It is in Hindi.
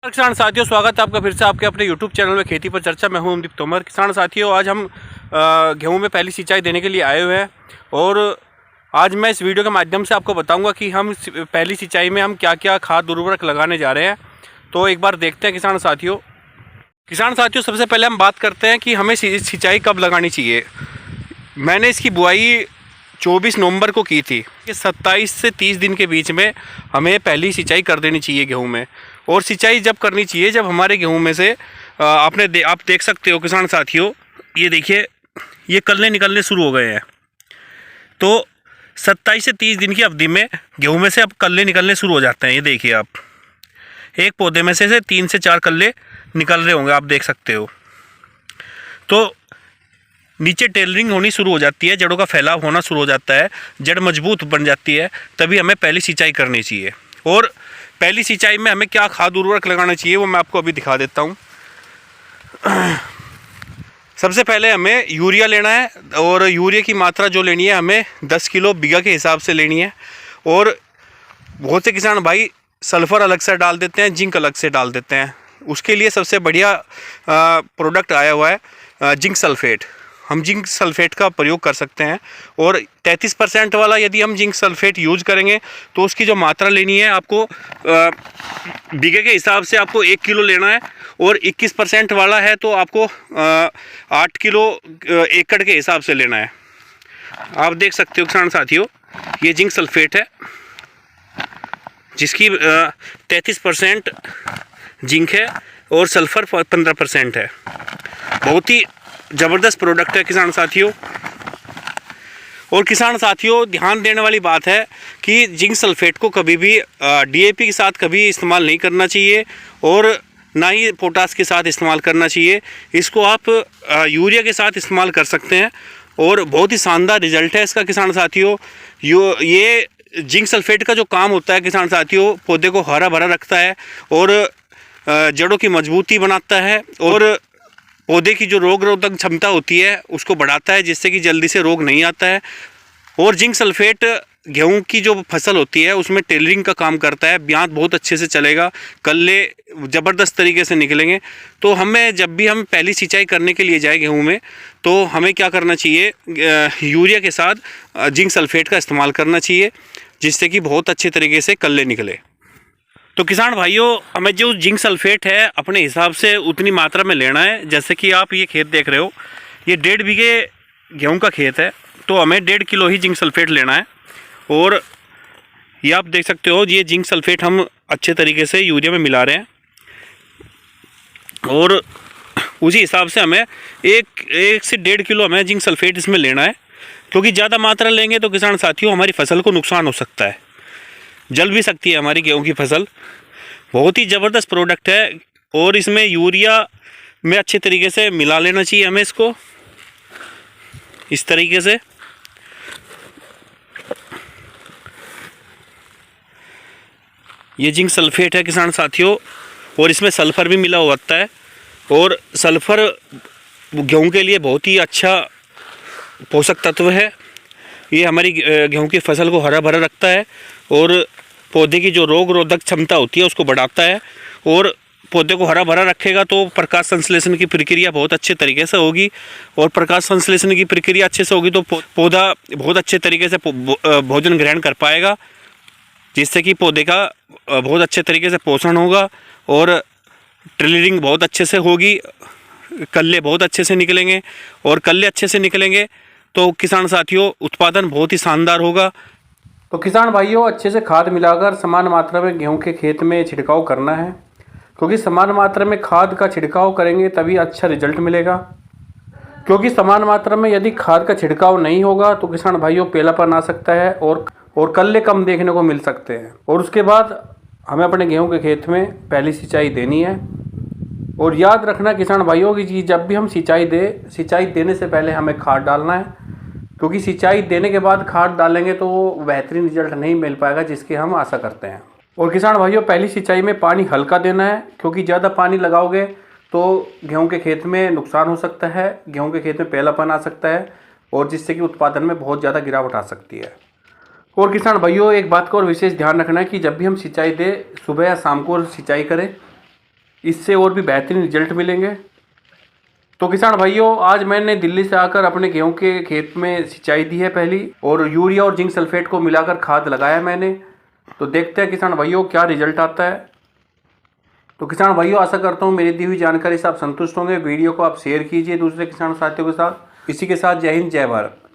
किसान साथियों, स्वागत है आपका फिर से आपके अपने YouTube चैनल में खेती पर चर्चा। मैं हूं अमदीप तोमर। किसान साथियों, आज हम गेहूं में पहली सिंचाई देने के लिए आए हुए हैं और आज मैं इस वीडियो के माध्यम से आपको बताऊंगा कि हम पहली सिंचाई में हम क्या क्या खाद उर्वरक लगाने जा रहे हैं। तो एक बार देखते हैं किसान साथियों। सबसे पहले हम बात करते हैं कि हमें सिंचाई कब लगानी चाहिए। मैंने इसकी बुआई 24 नवंबर को की थी कि 27 से 30 दिन के बीच में हमें पहली सिंचाई कर देनी चाहिए गेहूं में। और सिंचाई जब करनी चाहिए जब हमारे गेहूं में से आप देख सकते हो किसान साथियों, ये देखिए, ये कल्ले निकलने शुरू हो गए हैं। तो 27 से 30 दिन की अवधि में गेहूं में से अब कल्ले निकलने शुरू हो जाते हैं। ये देखिए, आप एक पौधे में से 3 से 4 कल्ले निकल रहे होंगे, आप देख सकते हो। तो नीचे टेलरिंग होनी शुरू हो जाती है, जड़ों का फैलाव होना शुरू हो जाता है, जड़ मजबूत बन जाती है, तभी हमें पहली सिंचाई करनी चाहिए। और पहली सिंचाई में हमें क्या खाद उर्वरक लगाना चाहिए वो मैं आपको अभी दिखा देता हूँ। सबसे पहले हमें यूरिया लेना है और यूरिया की मात्रा जो लेनी है हमें 10 किलो बीघा के हिसाब से लेनी है। और बहुत से किसान भाई सल्फ़र अलग से डाल देते हैं, जिंक अलग से डाल देते हैं। उसके लिए सबसे बढ़िया प्रोडक्ट आया हुआ है जिंक सल्फेट। हम जिंक सल्फेट का प्रयोग कर सकते हैं और 33% वाला यदि हम जिंक सल्फेट यूज करेंगे तो उसकी जो मात्रा लेनी है आपको बीघे के हिसाब से आपको 1 किलो लेना है। और 21% वाला है तो आपको 8 किलो एकड़ के हिसाब से लेना है। आप देख सकते हो किसान साथियों, ये जिंक सल्फेट है जिसकी 33% जिंक है और सल्फ़र 15% है। बहुत ही ज़बरदस्त प्रोडक्ट है किसान साथियों। और किसान साथियों, ध्यान देने वाली बात है कि जिंक सल्फेट को कभी भी डीएपी के साथ कभी इस्तेमाल नहीं करना चाहिए और ना ही पोटास के साथ इस्तेमाल करना चाहिए। इसको आप यूरिया के साथ इस्तेमाल कर सकते हैं और बहुत ही शानदार रिजल्ट है इसका किसान साथियों। ये जिंक सल्फेट का जो काम होता है किसान साथियों, पौधे को हरा भरा रखता है और जड़ों की मजबूती बनाता है और पौधे की जो रोग रोधक क्षमता होती है उसको बढ़ाता है, जिससे कि जल्दी से रोग नहीं आता है। और जिंक सल्फेट गेहूं की जो फसल होती है उसमें टेलरिंग का काम करता है। ब्यात बहुत अच्छे से चलेगा, कल्ले ज़बरदस्त तरीके से निकलेंगे। तो हमें जब भी हम पहली सिंचाई करने के लिए जाए गेहूं में तो हमें क्या करना चाहिए, यूरिया के साथ जिंक सल्फेट का इस्तेमाल करना चाहिए, जिससे कि बहुत अच्छे तरीके से कल्ले निकले। तो किसान भाइयों, हमें जो जिंक सल्फेट है अपने हिसाब से उतनी मात्रा में लेना है। जैसे कि आप ये खेत देख रहे हो, ये 1.5 बीघे गेहूं का खेत है, तो हमें 1.5 किलो ही जिंक सल्फेट लेना है। और ये आप देख सकते हो, ये जिंक सल्फेट हम अच्छे तरीके से यूरिया में मिला रहे हैं और उसी हिसाब से हमें एक से 1.5 किलो हमें जिंक सल्फेट इसमें लेना है। क्योंकि ज़्यादा मात्रा लेंगे तो किसान साथियों हमारी फसल को नुकसान हो सकता है, जल भी सकती है हमारी गेहूं की फसल। बहुत ही ज़बरदस्त प्रोडक्ट है और इसमें यूरिया में अच्छे तरीके से मिला लेना चाहिए हमें इसको, इस तरीके से। ये जिंक सल्फेट है किसान साथियों और इसमें सल्फ़र भी मिला होता है और सल्फ़र गेहूं के लिए बहुत ही अच्छा पोषक तत्व है। ये हमारी गेहूं की फसल को हरा भरा रखता है और पौधे की जो रोग रोधक क्षमता होती है उसको बढ़ाता है। और पौधे को हरा भरा रखेगा तो प्रकाश संश्लेषण की प्रक्रिया बहुत अच्छे तरीके से होगी और प्रकाश संश्लेषण की प्रक्रिया अच्छे से होगी तो पौधा बहुत अच्छे तरीके से भोजन ग्रहण कर पाएगा, जिससे कि पौधे का बहुत अच्छे तरीके से पोषण होगा और टेलरिंग बहुत अच्छे से होगी, कल्ले बहुत अच्छे से निकलेंगे। और कल्ले अच्छे से निकलेंगे तो किसान साथियों उत्पादन बहुत ही शानदार होगा। तो किसान भाइयों, अच्छे से खाद मिलाकर समान मात्रा में गेहूं के खेत में छिड़काव करना है, क्योंकि समान मात्रा में खाद का छिड़काव करेंगे तभी अच्छा रिजल्ट मिलेगा। क्योंकि समान मात्रा में यदि खाद का छिड़काव नहीं होगा तो किसान भाइयों पीलापन आ सकता है और कल्ले कम देखने को मिल सकते हैं। और उसके बाद हमें अपने गेहूं के खेत में पहली सिंचाई देनी है। और याद रखना किसान भाइयों की जब भी हम सिंचाई देने से पहले हमें खाद डालना है, क्योंकि सिंचाई देने के बाद खाद डालेंगे तो वो बेहतरीन रिजल्ट नहीं मिल पाएगा जिसकी हम आशा करते हैं। और किसान भाइयों, पहली सिंचाई में पानी हल्का देना है, क्योंकि ज़्यादा पानी लगाओगे तो गेहूं के खेत में नुकसान हो सकता है, गेहूं के खेत में पीलापन आ सकता है और जिससे कि उत्पादन में बहुत ज़्यादा गिरावट आ सकती है। और किसान भाइयों, एक बात का और विशेष ध्यान रखना है कि जब भी हम सिंचाई दें सुबह या शाम को सिंचाई करें, इससे और भी बेहतरीन रिजल्ट मिलेंगे। तो किसान भाइयों, आज मैंने दिल्ली से आकर अपने गेहूं के खेत में सिंचाई दी है पहली, और यूरिया और जिंक सल्फेट को मिलाकर खाद लगाया मैंने। तो देखते हैं किसान भाइयों क्या रिजल्ट आता है। तो किसान भाइयों, आशा करता हूँ मेरी दी हुई जानकारी से आप संतुष्ट होंगे। वीडियो को आप शेयर कीजिए दूसरे किसान साथियों के साथ। इसी के साथ जय हिंद, जय भारत।